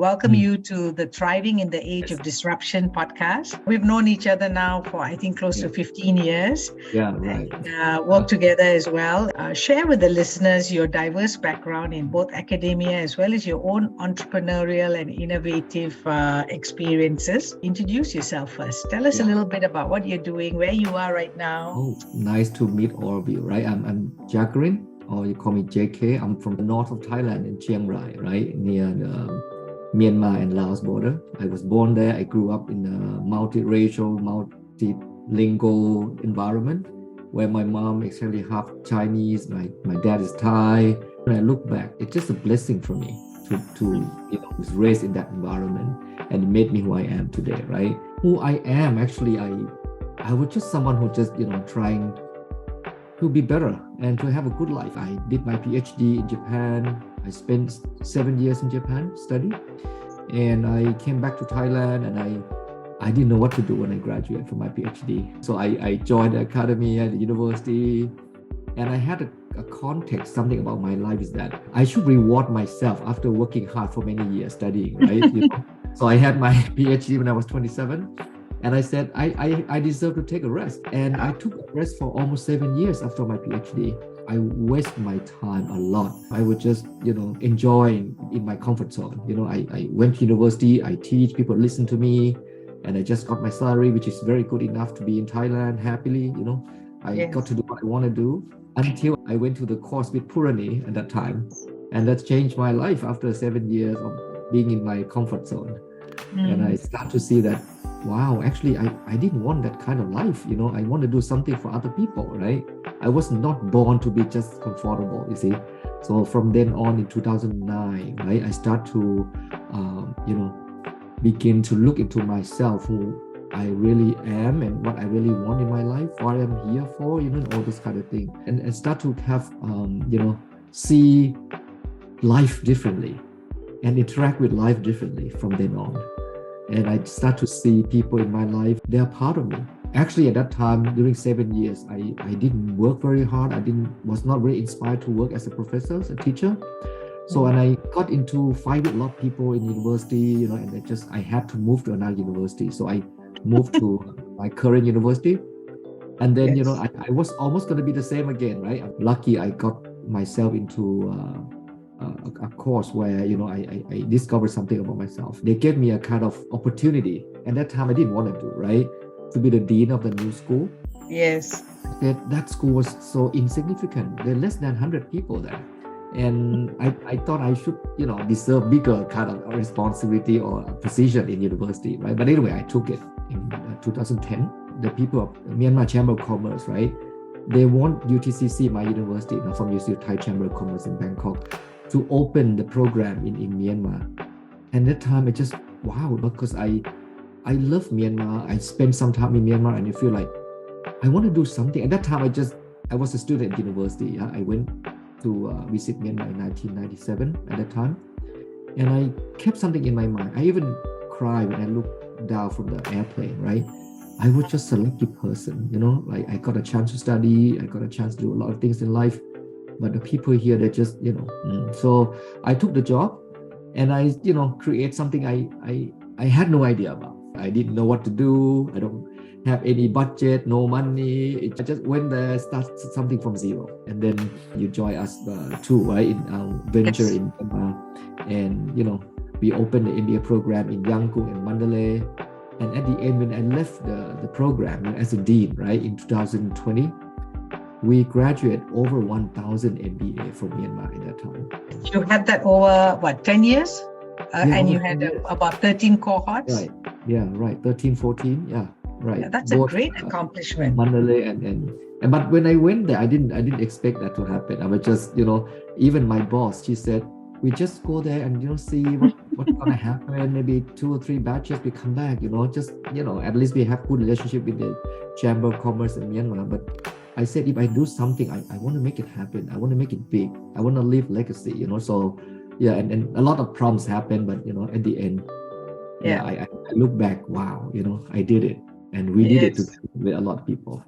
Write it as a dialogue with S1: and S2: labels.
S1: welcome you to the Thriving in the Age of Disruption podcast. We've known each other now for, I think, close to 15 years.
S2: Yeah, right.
S1: And, work together as well. Share with the listeners your diverse background in both academia as well as your own entrepreneurial and innovative experiences. Introduce yourself first. Tell us a little bit about what you're doing, where you are right now.
S2: Oh, nice to meet all of you, right? I'm Jakarin, or you call me JK. I'm from the north of Thailand in Chiang Rai, right? Near the Myanmar and Laos border. I was born there. I grew up in a multiracial, multilingual environment where my mom is actually half Chinese, my dad is Thai. When I look back, it's just a blessing for me to was raised in that environment, and it made me who I am today, right? Who I am, actually, I was just someone who just, trying to be better and to have a good life. I did my PhD in Japan. I spent 7 years in Japan studying, and I came back to Thailand, and I didn't know what to do when I graduated from my PhD. So I joined the academy at the university, and I had a context, something about my life is that I should reward myself after working hard for many years studying, right? So I had my PhD when I was 27. And I said, I deserve to take a rest. And I took a rest for almost 7 years after my PhD. I waste my time a lot. I would just, enjoy in my comfort zone. I went to university, I teach, people listen to me, and I just got my salary, which is very good enough to be in Thailand happily. I got to do what I want to do until I went to the course with Purani at that time. And that changed my life after 7 years of being in my comfort zone. And I start to see that, wow, actually, I didn't want that kind of life. I want to do something for other people, right? I was not born to be just comfortable, you see. So from then on in 2009, right, I start to, begin to look into myself, who I really am and what I really want in my life, what I'm here for, all this kind of thing. And I start to have, see life differently and interact with life differently from then on. And I start to see people in my life, they're part of me. Actually, at that time, during 7 years, I didn't work very hard. Was not very inspired to work as a professor, as a teacher. So when I got into fight with a lot of people in university, and I had to move to another university. So I moved to my current university. And then, I was almost going to be the same again, right? I'm lucky I got myself into a course where I discovered something about myself. They gave me a kind of opportunity, and that time I didn't want to do, right, to be the dean of the new school.
S1: Yes.
S2: That school was so insignificant. There are less than 100 people there, and I thought I should deserve bigger kind of responsibility or a position in university, right? But anyway, I took it in 2010. The people of Myanmar Chamber of Commerce, right, they want UTCC, my university, from UC Thai Chamber of Commerce in Bangkok, to open the program in Myanmar. And that time I just, wow, because I love Myanmar. I spent some time in Myanmar, and you feel like I want to do something. At that time, I was a student at university. I went to visit Myanmar in 1997 at that time. And I kept something in my mind. I even cried when I looked down from the airplane, right? I was just a lucky person, like I got a chance to study. I got a chance to do a lot of things in life. But the people here, they just, So I took the job, and I, create something I had no idea about. I didn't know what to do. I don't have any budget, no money. I just went there, started something from zero. And then you join us too, right, in our venture in Myanmar. And, we opened the MBA program in Yangon and Mandalay. And at the end, when I left the program as a dean, right, in 2020, we graduated over 1,000 MBA from Myanmar at that time.
S1: You had that over, 10 years? And you had about 13 cohorts?
S2: Right. Yeah, right. 13, 14. Yeah, right.
S1: Yeah, that's a great accomplishment.
S2: Mandalay and but when I went there, I didn't expect that to happen. I was just, even my boss, she said, we just go there and see what's gonna happen. Maybe 2 or 3 batches we come back. At least we have good relationship with the Chamber of Commerce in Myanmar. But I said, if I do something, I want to make it happen. I want to make it big. I want to leave legacy. So yeah, and a lot of problems happen, but at the end, I look back, wow, I did it, and we did it together with a lot of people.